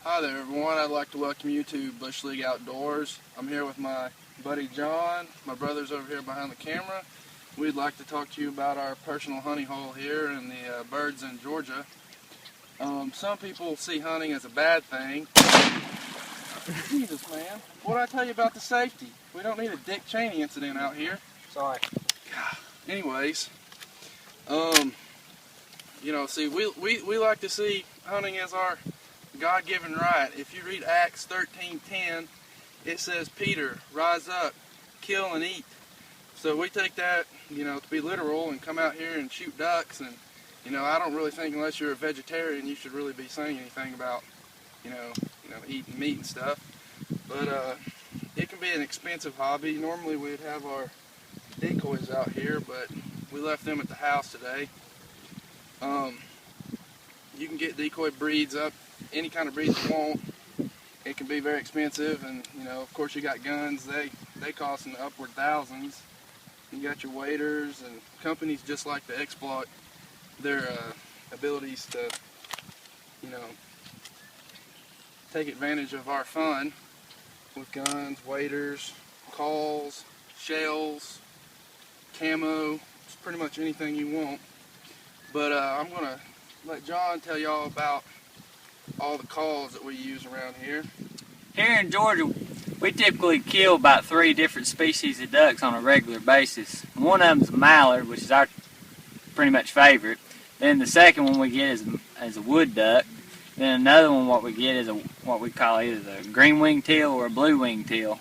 Hi there everyone, I'd like to welcome you to Bush League Outdoors. I'm here with my buddy John, my brother's over here behind the camera. We'd like to talk to you about our personal hunting hole here and the birds in Georgia. Some people see hunting as a bad thing. Jesus man, what did I tell you about the safety? We don't need a Dick Cheney incident out here. Sorry. Anyways, see, we like to see hunting as our God-given right. If you read Acts 13:10, it says, Peter, rise up, kill and eat. So we take that, to be literal and come out here and shoot ducks. And, I don't really think unless you're a vegetarian, you should really be saying anything about, eating meat and stuff. But it can be an expensive hobby. Normally we'd have our decoys out here, but we left them at the house today. You can get decoy breeds up, any kind of breeds you want. It can be very expensive, and of course you got guns. They cost in the upward thousands. You got your waders, and companies just like to exploit their abilities to, take advantage of our fun with guns, waders, calls, shells, camo. It's pretty much anything you want. But I'm gonna let John tell y'all about all the calls that we use around here. Here in Georgia, we typically kill about 3 different species of ducks on a regular basis. One of them is a mallard, which is our pretty much favorite. Then the second one we get is a wood duck. Then another one what we get is what we call either the green-winged teal or a blue-winged teal.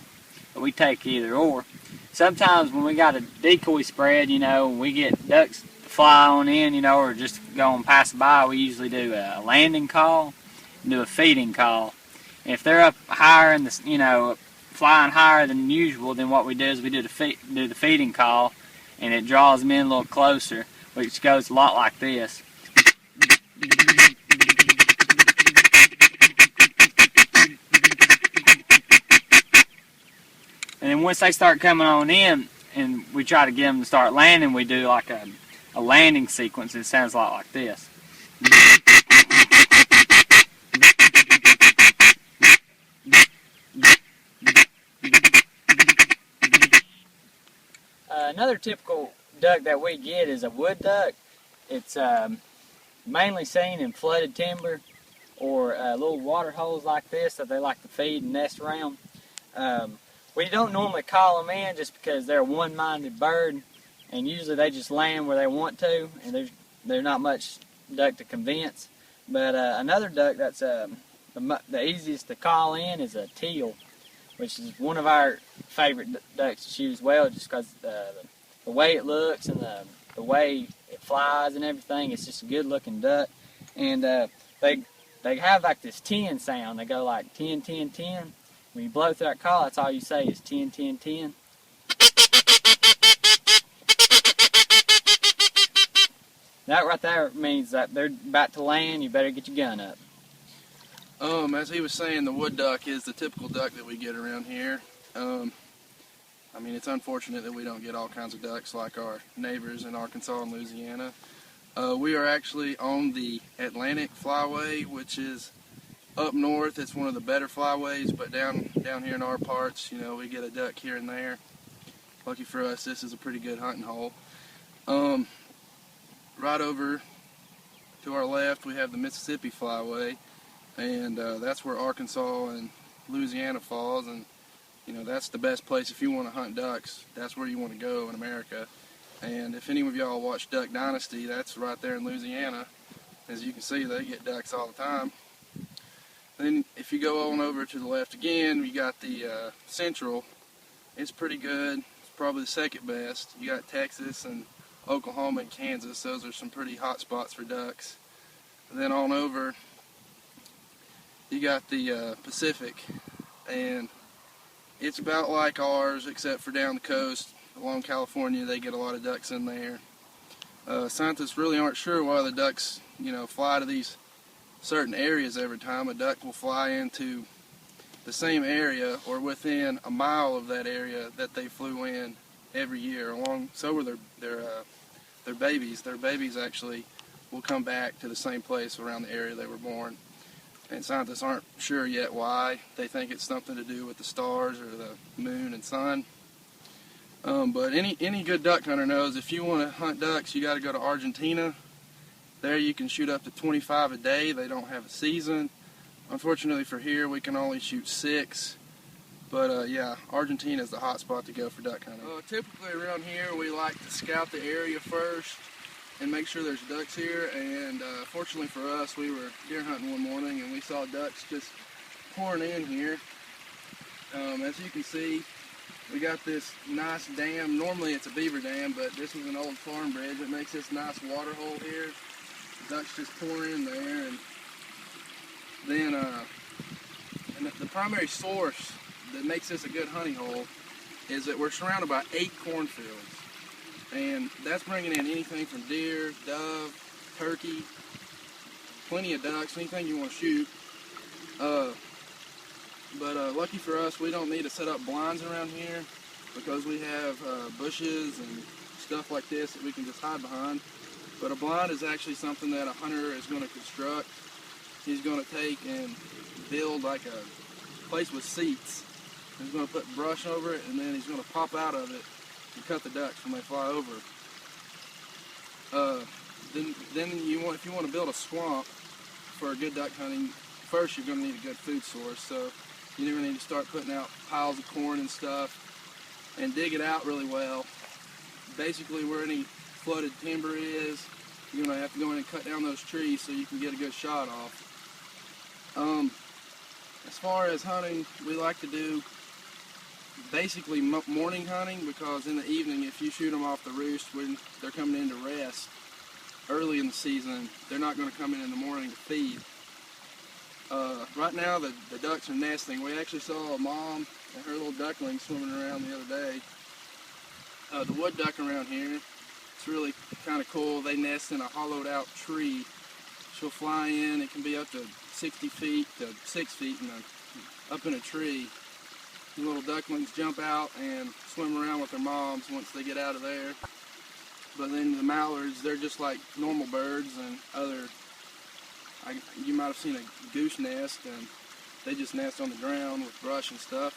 But we take either or. Sometimes when we got a decoy spread, we get ducks to fly on in, or just go and pass by, we usually do a landing call and do a feeding call. And if they're up higher in the, flying higher than usual, then what we do is we do the feeding call, and it draws them in a little closer, which goes a lot like this. And then once they start coming on in, and we try to get them to start landing, we do like a landing sequence. It sounds a lot like this. Another typical duck that we get is a wood duck. It's mainly seen in flooded timber or little water holes like this that they like to feed and nest around. We don't normally call them in just because they're a one-minded bird, and usually they just land where they want to, and there's not much duck to convince. But another duck that's the easiest to call in is a teal, which is one of our favorite ducks to shoot as well, just because the way it looks and the way it flies and everything. It's just a good-looking duck, and they have like this 10 sound. They go like 10, 10, 10. When you blow through that call, that's all you say is 10, 10, 10. That right there means that they're about to land. You better get your gun up. As he was saying, the wood duck is the typical duck that we get around here. It's unfortunate that we don't get all kinds of ducks like our neighbors in Arkansas and Louisiana. We are actually on the Atlantic flyway, which is up north. It's one of the better flyways, but down here in our parts, we get a duck here and there. Lucky for us, this is a pretty good hunting hole. Right over to our left, we have the Mississippi flyway, and that's where Arkansas and Louisiana falls, and that's the best place if you want to hunt ducks. That's where you want to go in America. And if any of y'all watch Duck Dynasty, that's right there in Louisiana. As you can see, they get ducks all the time. Then if you go on over to the left again, you got the Central. It's pretty good. It's probably the second best. You got Texas and Oklahoma and Kansas. Those are some pretty hot spots for ducks. And then on over, you got the Pacific, and it's about like ours, except for down the coast along California. They get a lot of ducks in there. Scientists really aren't sure why the ducks, fly to these certain areas every time. A duck will fly into the same area or within a mile of that area that they flew in every year. So are their babies. Their babies actually will come back to the same place around the area they were born. and scientists aren't sure yet why. They think it's something to do with the stars or the moon and sun. But any good duck hunter knows if you want to hunt ducks, you got to go to Argentina. There you can shoot up to 25 a day. They don't have a season. Unfortunately for here, we can only shoot 6. But yeah, Argentina is the hot spot to go for duck hunting. Typically around here, we like to scout the area first and make sure there's ducks here. And fortunately for us, we were deer hunting one morning and we saw ducks just pouring in here. As you can see, we got this nice dam. Normally it's a beaver dam, but this is an old farm bridge. It makes this nice water hole here. Ducks just pour in there, and then the primary source that makes this a good hunting hole is that we're surrounded by 8 cornfields, and that's bringing in anything from deer, dove, turkey, plenty of ducks, anything you want to shoot. But lucky for us, we don't need to set up blinds around here because we have bushes and stuff like this that we can just hide behind. But a blind is actually something that a hunter is going to construct. He's going to take and build like a place with seats. He's going to put brush over it, and then he's going to pop out of it and cut the ducks when they fly over. Then if you want to build a swamp for a good duck hunting, first you're going to need a good food source. So you're going to need to start putting out piles of corn and stuff and dig it out really well. Basically, where any flooded timber is, you're going to have to go in and cut down those trees so you can get a good shot off. As far as hunting, we like to do basically morning hunting, because in the evening, if you shoot them off the roost when they're coming in to rest early in the season, they're not going to come in the morning to feed. Right now, the ducks are nesting. We actually saw a mom and her little ducklings swimming around the other day. The wood duck around here, it's really kind of cool. They nest in a hollowed out tree. She'll fly in. It can be up to 60 feet to 6 feet up in a tree. The little ducklings jump out and swim around with their moms once they get out of there. But then the mallards, they're just like normal birds and you might have seen a goose nest, and they just nest on the ground with brush and stuff.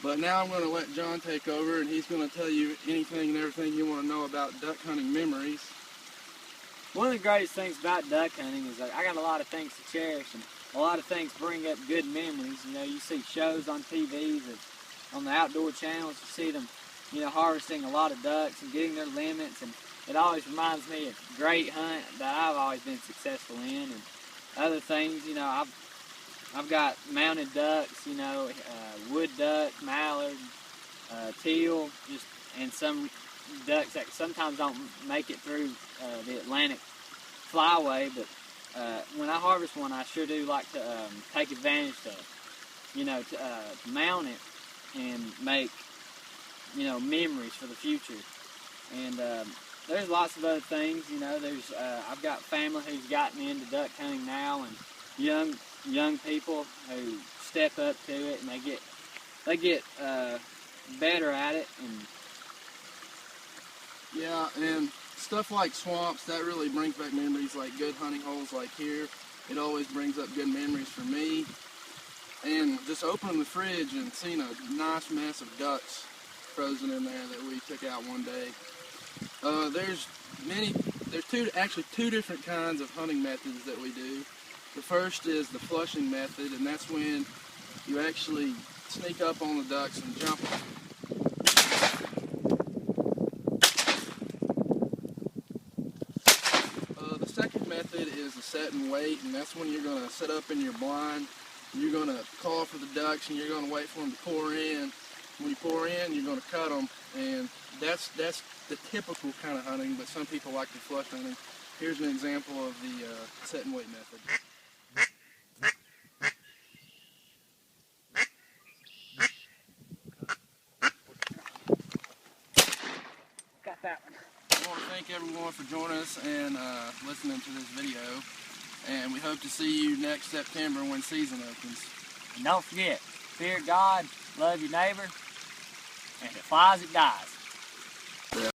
But now I'm going to let John take over, and he's going to tell you anything and everything you want to know about duck hunting memories. One of the greatest things about duck hunting is I got a lot of things to cherish, and a lot of things bring up good memories. You know, you see shows on TV, on the outdoor channels, you see them, harvesting a lot of ducks and getting their limits, and it always reminds me of a great hunt that I've always been successful in. And other things, I've got mounted ducks, wood duck, mallard, teal, and some ducks that sometimes don't make it through the Atlantic flyway, but when I harvest one, I sure do like to take advantage to mount it and make, memories for the future. And there's lots of other things, I've got family who's gotten into duck hunting now, and young people who step up to it, and they get better at it. And yeah, and stuff like swamps, that really brings back memories. Like good hunting holes like here, it always brings up good memories for me. And just opening the fridge and seeing a nice mess of ducks frozen in there that we took out one day. There's two different kinds of hunting methods that we do. The first is the flushing method, and that's when you actually sneak up on the ducks and jump them. The second method is the set and wait, and that's when you're going to set up in your blind. You're going to call for the ducks, and you're going to wait for them to pour in. When you pour in, you're going to cut them, and that's the typical kind of hunting, but some people like the flush hunting. Here's an example of the set and wait method. got that one. I want to thank everyone for joining us and listening to this video, and we hope to see you next September when season opens. And don't forget, fear God, love your neighbor, and if it flies, it dies.